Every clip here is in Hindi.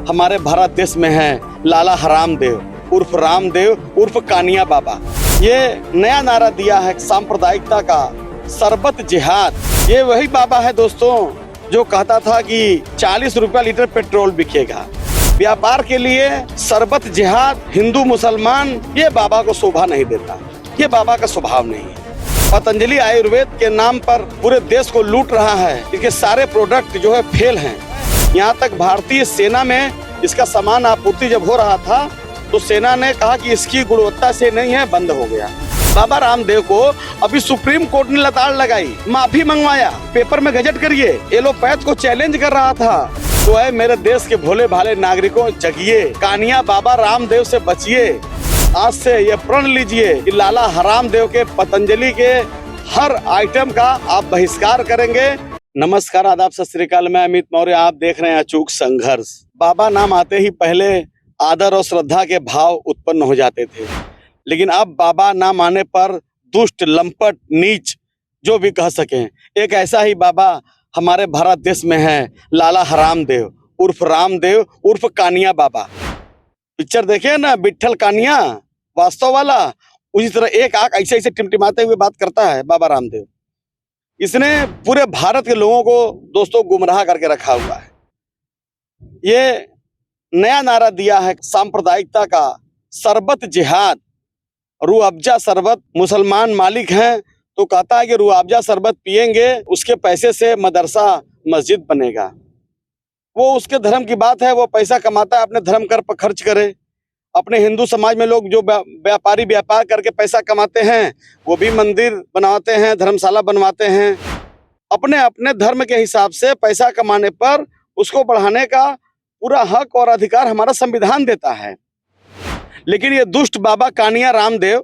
हमारे भारत देश में है लाला हरामदेव उर्फ रामदेव उर्फ कानिया बाबा। ये नया नारा दिया है सांप्रदायिकता का, सरबत जिहाद। ये वही बाबा है दोस्तों जो कहता था कि 40 रुपया लीटर पेट्रोल बिकेगा। व्यापार के लिए सरबत जिहाद, हिंदू मुसलमान, ये बाबा को शोभा नहीं देता, ये बाबा का स्वभाव नहीं है। पतंजलि आयुर्वेद के नाम पर पूरे देश को लूट रहा है। इसके सारे प्रोडक्ट जो है फेल हैं। यहाँ तक भारतीय सेना में इसका सामान आपूर्ति जब हो रहा था तो सेना ने कहा कि इसकी गुणवत्ता से नहीं है, बंद हो गया। बाबा रामदेव को अभी सुप्रीम कोर्ट ने लताड़ लगाई, माफी मंगवाया, पेपर में गजट करिए, एलोपैथ को चैलेंज कर रहा था। तो है मेरे देश के भोले भाले नागरिकों, जगिए, कानिया बाबा रामदेव से बचिए। आज से ये प्रण लीजिए कि लाला हरामदेव के पतंजलि के हर आइटम का आप बहिष्कार करेंगे। नमस्कार, आदाब, सत श्री अकाल। मैं अमित मौर्य, आप देख रहे हैं अचूक संघर्ष। बाबा नाम आते ही पहले आदर और श्रद्धा के भाव उत्पन्न हो जाते थे, लेकिन अब बाबा नाम आने पर दुष्ट, लंपट, नीच जो भी कह सकें, एक ऐसा ही बाबा हमारे भारत देश में है, लाला हरामदेव रामदेव उर्फ कानिया बाबा। पिक्चर देखे ना, बिट्ठल कानिया वास्तव वाला, उसी तरह एक आंख ऐसे ऐसे टिमटिमाते हुए बात करता है बाबा रामदेव। इसने पूरे भारत के लोगों को दोस्तों गुमराह करके रखा हुआ है। ये नया नारा दिया है सांप्रदायिकता का, सरबत जिहाद। रूह अफ़ज़ा शरबत, मुसलमान मालिक हैं तो कहता है कि रूह अफ़ज़ा शरबत पिएंगे, उसके पैसे से मदरसा मस्जिद बनेगा। वो उसके धर्म की बात है, वो पैसा कमाता है, अपने धर्म पर खर्च करे। अपने हिंदू समाज में लोग जो व्यापारी व्यापार करके पैसा कमाते हैं, वो भी मंदिर बनवाते हैं, धर्मशाला बनवाते हैं। अपने अपने धर्म के हिसाब से पैसा कमाने पर उसको बढ़ाने का पूरा हक और अधिकार हमारा संविधान देता है। लेकिन ये दुष्ट बाबा कानिया रामदेव,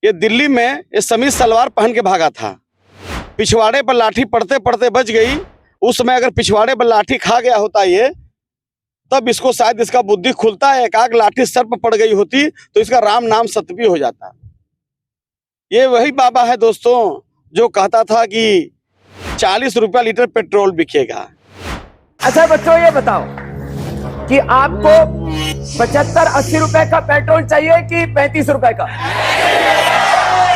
ये दिल्ली में ये समीज सलवार पहन के भागा था। पिछवाड़े पर लाठी पड़ते पड़ते बच गई। उस समय अगर पिछवाड़े पर लाठी खा गया होता ये, तब इसको शायद इसका बुद्धि खुलता है। एक आग लाठी सर पर पड़ गई होती तो इसका राम नाम सत्य भी हो जाता। ये वही बाबा है दोस्तों जो कहता था कि 40 रुपया लीटर पेट्रोल बिकेगा। अच्छा बच्चों, ये बताओ कि आपको 75-80 रुपए का पेट्रोल चाहिए कि 35 रुपए का?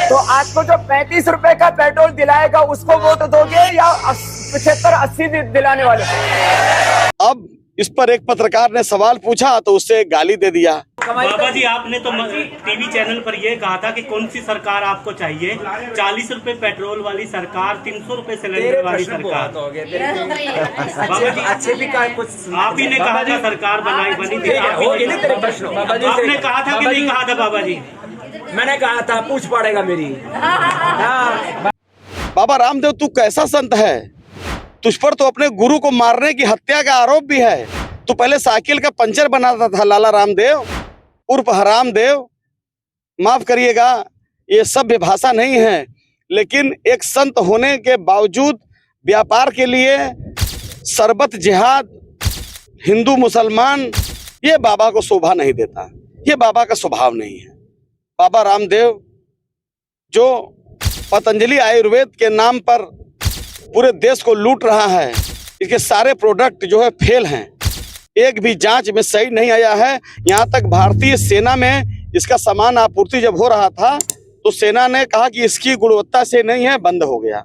तो आपको जो 35 रुपए का पेट्रोल दिलाएगा उसको वोट दोगे या 75-80 दिलाने वाले? अब इस पर एक पत्रकार ने सवाल पूछा तो उससे गाली दे दिया। बाबा जी, आपने तो टीवी चैनल पर यह कहा था कि कौन सी सरकार आपको चाहिए? 40 रुपए पेट्रोल वाली सरकार, 300 रुपए सिलेंडर वाली सरकार? बाबा जी अच्छे भी कुछ आप ही ने कहा था सरकार बनी थी, आपने कहा था कि नहीं कहा था? बाबा जी मैंने कहा था, पूछ पड़ेगा मेरी। बाबा रामदेव, तू कैसा संत है? तुझ पर तो अपने गुरु को मारने की हत्या का आरोप भी है। तू पहले साइकिल का पंचर बनाता था, लाला रामदेव उर्फ हरामदेव। माफ करिएगा, ये सभ्य भाषा नहीं है, लेकिन एक संत होने के बावजूद व्यापार के लिए सरबत जिहाद, हिंदू मुसलमान, ये बाबा को शोभा नहीं देता, ये बाबा का स्वभाव नहीं है। बाबा रामदेव जो पतंजलि आयुर्वेद के नाम पर पूरे देश को लूट रहा है, इसके सारे प्रोडक्ट जो है फेल हैं। एक भी जांच में सही नहीं आया है। यहाँ तक भारतीय सेना में इसका सामान आपूर्ति जब हो रहा था तो सेना ने कहा कि इसकी गुणवत्ता से नहीं है, बंद हो गया।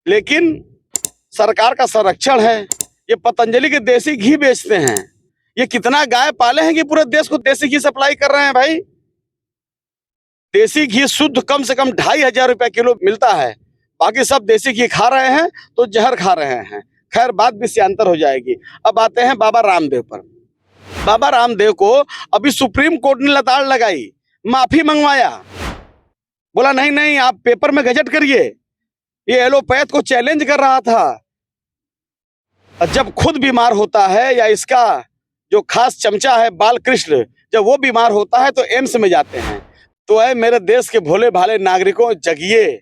लेकिन सरकार का संरक्षण है। ये पतंजलि के देसी घी बेचते हैं। ये कितना गाय पाले हैं कि पूरे देश को देसी घी सप्लाई कर रहे हैं भाई। देसी घी शुद्ध कम से कम 2500 रुपया किलो मिलता है। बाकी सब देसी घी खा रहे हैं तो जहर खा रहे हैं। खैर, बात विषयांतर हो जाएगी। अब आते हैं बाबा रामदेव पर। बाबा रामदेव को अभी सुप्रीम कोर्ट ने लताड़ लगाई, माफी मंगवाया, बोला नहीं नहीं आप पेपर में गजट करिए। ये एलोपैथ को चैलेंज कर रहा था। जब खुद बीमार होता है या इसका जो खास चमचा है बालकृष्ण, जब वो बीमार होता है तो एम्स में जाते हैं। तो है मेरे देश के भोले भाले नागरिकों, जगिए,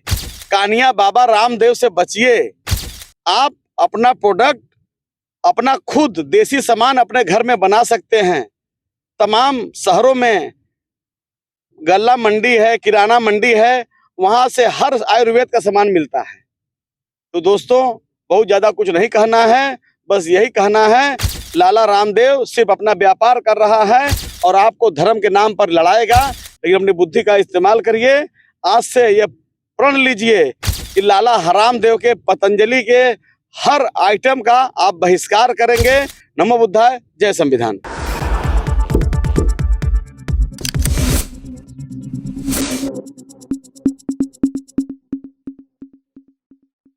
कानिया बाबा रामदेव से बचिए। आप अपना प्रोडक्ट, अपना खुद देसी सामान अपने घर में बना सकते हैं। तमाम शहरों में गल्ला मंडी है, किराना मंडी है, वहां से हर आयुर्वेद का सामान मिलता है। तो दोस्तों, बहुत ज्यादा कुछ नहीं कहना है, बस यही कहना है लाला रामदेव सिर्फ अपना व्यापार कर रहा है और आपको धर्म के नाम पर लड़ाएगा, लेकिन अपनी बुद्धि का इस्तेमाल करिए। आज से ये प्रण लीजिए कि लाला हरामदेव के, पतंजलि के हर आइटम का आप बहिष्कार करेंगे। नमो बुद्धाय, जय संविधान।